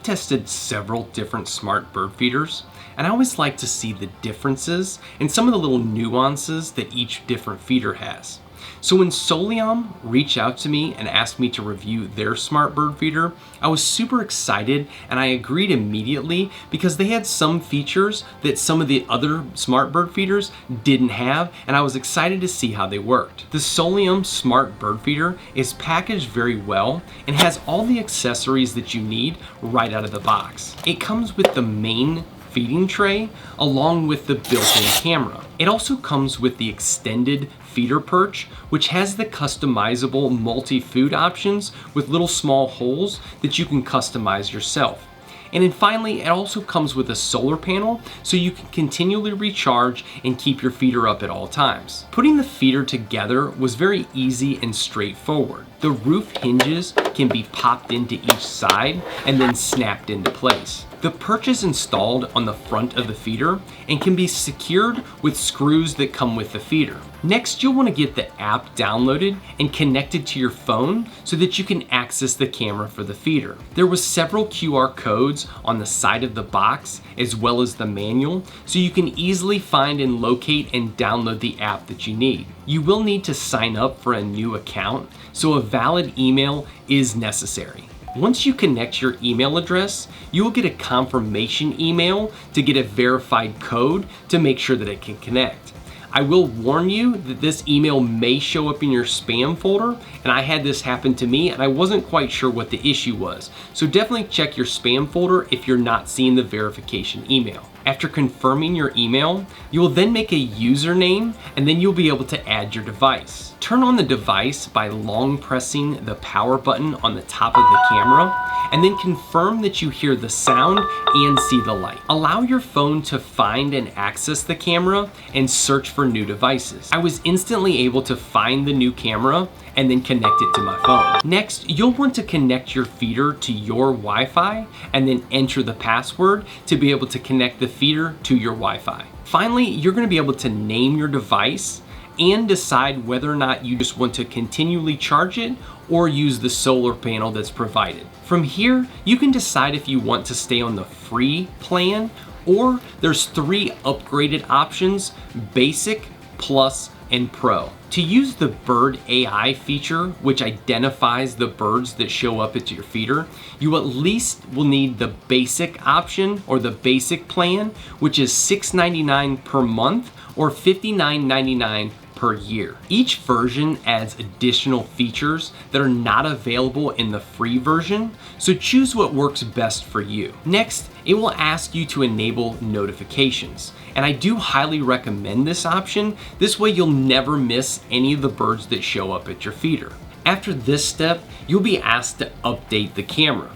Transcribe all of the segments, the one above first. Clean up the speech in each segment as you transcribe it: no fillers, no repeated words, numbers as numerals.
I've tested several different smart bird feeders, and I always like to see the differences and some of the little nuances that each different feeder has. So when Soliom reached out to me and asked me to review their smart bird feeder, I was super excited and I agreed immediately because they had some features that some of the other smart bird feeders didn't have, and I was excited to see how they worked. The Soliom Smart Bird Feeder is packaged very well and has all the accessories that you need right out of the box. It comes with the main feeding tray along with the built-in camera. It also comes with the extended feeder perch, which has the customizable multi-food options with little small holes that you can customize yourself. And then finally, it also comes with a solar panel so you can continually recharge and keep your feeder up at all times. Putting the feeder together was very easy and straightforward. The roof hinges can be popped into each side and then snapped into place. The perch is installed on the front of the feeder and can be secured with screws that come with the feeder. Next, you'll want to get the app downloaded and connected to your phone so that you can access the camera for the feeder. There was several QR codes on the side of the box as well as the manual, so you can easily find and locate and download the app that you need. You will need to sign up for a new account, so a valid email is necessary. Once you connect your email address, you will get a confirmation email to get a verified code to make sure that it can connect. I will warn you that this email may show up in your spam folder, and I had this happen to me and I wasn't quite sure what the issue was. So definitely check your spam folder if you're not seeing the verification email. After confirming your email, you will then make a username and then you'll be able to add your device. Turn on the device by long pressing the power button on the top of the camera and then confirm that you hear the sound and see the light. Allow your phone to find and access the camera and search for new devices. I was instantly able to find the new camera and then connect it to my phone. Next, you'll want to connect your feeder to your Wi-Fi and then enter the password to be able to connect the feeder to your Wi-Fi. Finally, you're going to be able to name your device and decide whether or not you just want to continually charge it or use the solar panel that's provided. From here, you can decide if you want to stay on the free plan, or there's 3 upgraded options: Basic, Plus, and Pro. To use the Bird AI feature, which identifies the birds that show up at your feeder, you at least will need the basic option or the basic plan, which is $6.99 per month or $59.99 per year. Each version adds additional features that are not available in the free version, so choose what works best for you. Next, it will ask you to enable notifications, and I do highly recommend this option. This way you'll never miss any of the birds that show up at your feeder. After this step, you'll be asked to update the camera.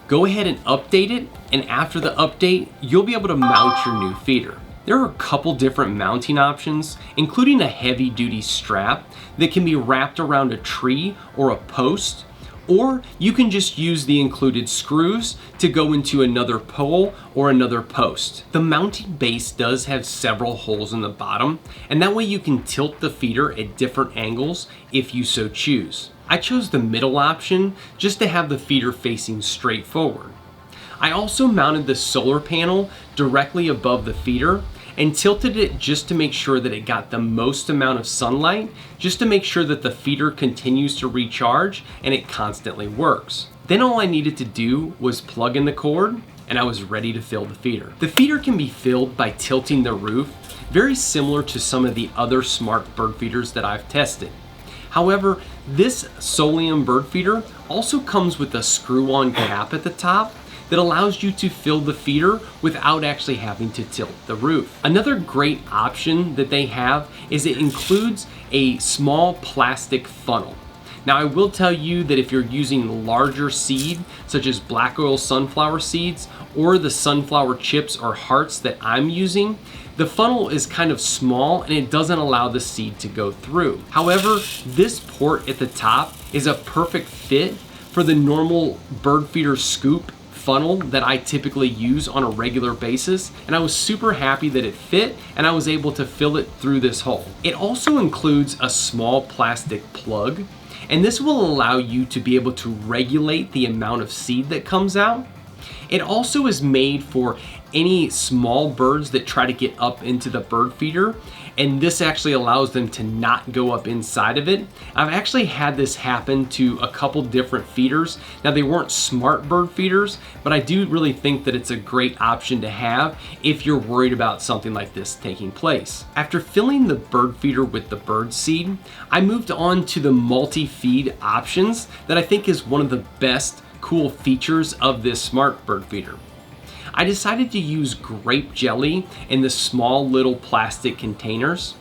Go ahead and update it, and after the update, you'll be able to mount your new feeder. There are a couple different mounting options, including a heavy-duty strap that can be wrapped around a tree or a post, or you can just use the included screws to go into another pole or another post. The mounting base does have several holes in the bottom, and that way you can tilt the feeder at different angles if you so choose. I chose the middle option just to have the feeder facing straight forward. I also mounted the solar panel directly above the feeder and tilted it just to make sure that it got the most amount of sunlight, just to make sure that the feeder continues to recharge and it constantly works. Then all I needed to do was plug in the cord and I was ready to fill the feeder. The feeder can be filled by tilting the roof, very similar to some of the other smart bird feeders that I've tested. However, this Soliom bird feeder also comes with a screw-on cap at the top that allows you to fill the feeder without actually having to tilt the roof. Another great option that they have is it includes a small plastic funnel. Now I will tell you that if you're using larger seed, such as black oil sunflower seeds or the sunflower chips or hearts that I'm using, the funnel is kind of small and it doesn't allow the seed to go through. However, this port at the top is a perfect fit for the normal bird feeder scoop funnel that I typically use on a regular basis, and I was super happy that it fit and I was able to fill it through this hole. It also includes a small plastic plug, and this will allow you to be able to regulate the amount of seed that comes out. It also is made for any small birds that try to get up into the bird feeder, and this actually allows them to not go up inside of it. I've actually had this happen to a couple different feeders. Now, they weren't smart bird feeders, but I do really think that it's a great option to have if you're worried about something like this taking place. After filling the bird feeder with the bird seed, I moved on to the multi-feed options that I think is one of the best cool features of this smart bird feeder. I decided to use grape jelly in the small little plastic containers.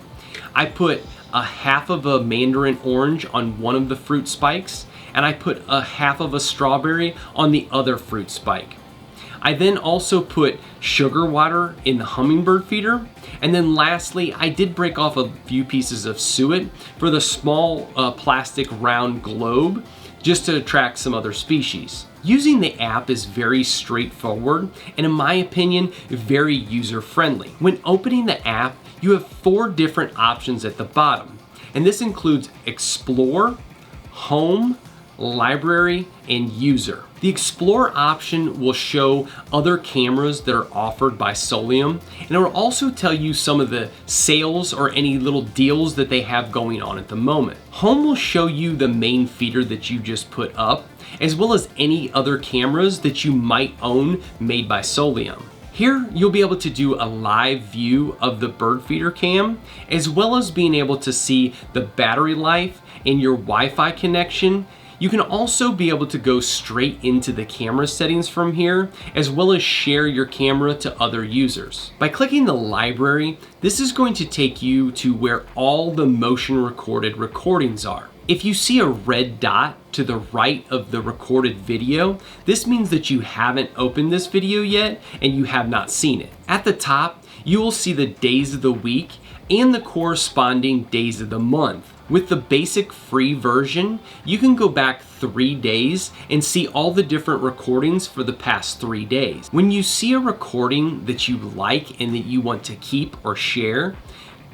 I put a half of a mandarin orange on one of the fruit spikes, and I put a half of a strawberry on the other fruit spike. I then also put sugar water in the hummingbird feeder. And then lastly, I did break off a few pieces of suet for the small plastic round globe, just to attract some other species. Using the app is very straightforward and, in my opinion, very user-friendly. When opening the app, you have 4 different options at the bottom, and this includes Explore, Home, Library, and User. The Explore option will show other cameras that are offered by Soliom, and it will also tell you some of the sales or any little deals that they have going on at the moment. Home will show you the main feeder that you just put up, as well as any other cameras that you might own made by Soliom. Here, you'll be able to do a live view of the bird feeder cam, as well as being able to see the battery life and your Wi-Fi connection. You can also be able to go straight into the camera settings from here, as well as share your camera to other users. By clicking the library, this is going to take you to where all the motion recorded recordings are. If you see a red dot to the right of the recorded video, this means that you haven't opened this video yet and you have not seen it. At the top, you will see the days of the week and the corresponding days of the month. With the basic free version, you can go back 3 days and see all the different recordings for the past 3 days. When you see a recording that you like and that you want to keep or share,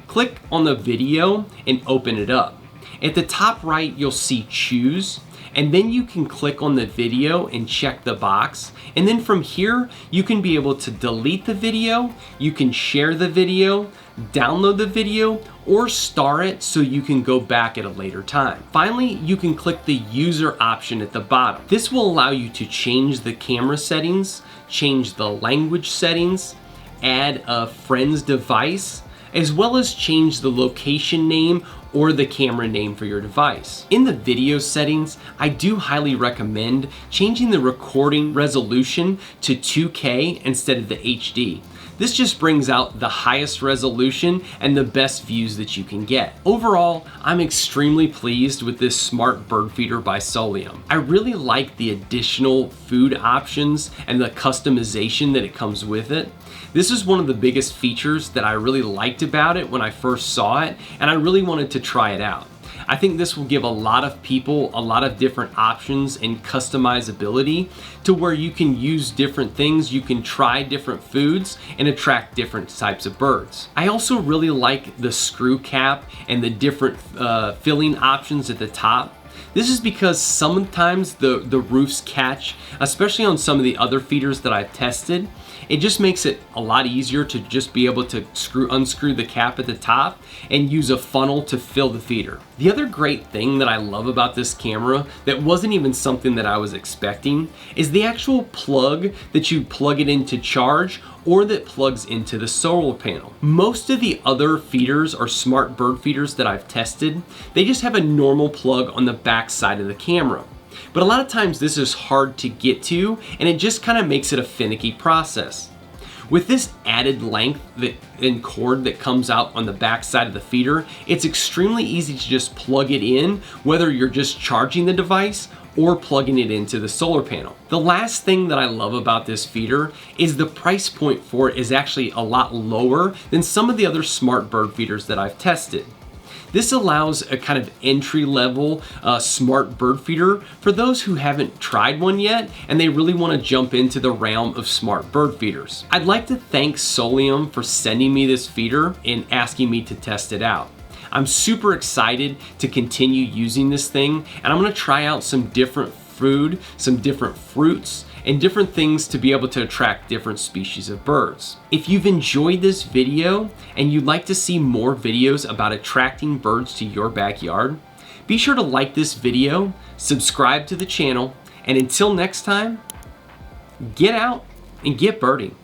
click on the video and open it up. At the top right, you'll see Choose, and then you can click on the video and check the box. And then from here, you can be able to delete the video, you can share the video, download the video, or star it so you can go back at a later time. Finally, you can click the user option at the bottom. This will allow you to change the camera settings, change the language settings, add a friend's device, as well as change the location name or the camera name for your device. In the video settings, I do highly recommend changing the recording resolution to 2K instead of the HD. This just brings out the highest resolution and the best views that you can get. Overall, I'm extremely pleased with this smart bird feeder by Soliom. I really like the additional food options and the customization that it comes with it. This is one of the biggest features that I really liked about it when I first saw it, and I really wanted to try it out. I think this will give a lot of people a lot of different options and customizability to where you can use different things, you can try different foods and attract different types of birds. I also really like the screw cap and the different filling options at the top. This is because sometimes the roofs catch, especially on some of the other feeders that I've tested. It just makes it a lot easier to just be able to unscrew the cap at the top and use a funnel to fill the feeder. The other great thing that I love about this camera that wasn't even something that I was expecting is the actual plug that you plug it in to charge or that plugs into the solar panel. Most of the other feeders or smart bird feeders that I've tested, they just have a normal plug on the back side of the camera. But a lot of times this is hard to get to, and it just kind of makes it a finicky process. With this added length and cord that comes out on the back side of the feeder, it's extremely easy to just plug it in, whether you're just charging the device or plugging it into the solar panel. The last thing that I love about this feeder is the price point for it is actually a lot lower than some of the other smart bird feeders that I've tested. This allows a kind of entry-level smart bird feeder for those who haven't tried one yet and they really want to jump into the realm of smart bird feeders. I'd like to thank Soliom for sending me this feeder and asking me to test it out. I'm super excited to continue using this thing, and I'm going to try out some different food, some different fruits, and different things to be able to attract different species of birds. If you've enjoyed this video and you'd like to see more videos about attracting birds to your backyard, be sure to like this video, subscribe to the channel, and until next time, get out and get birding.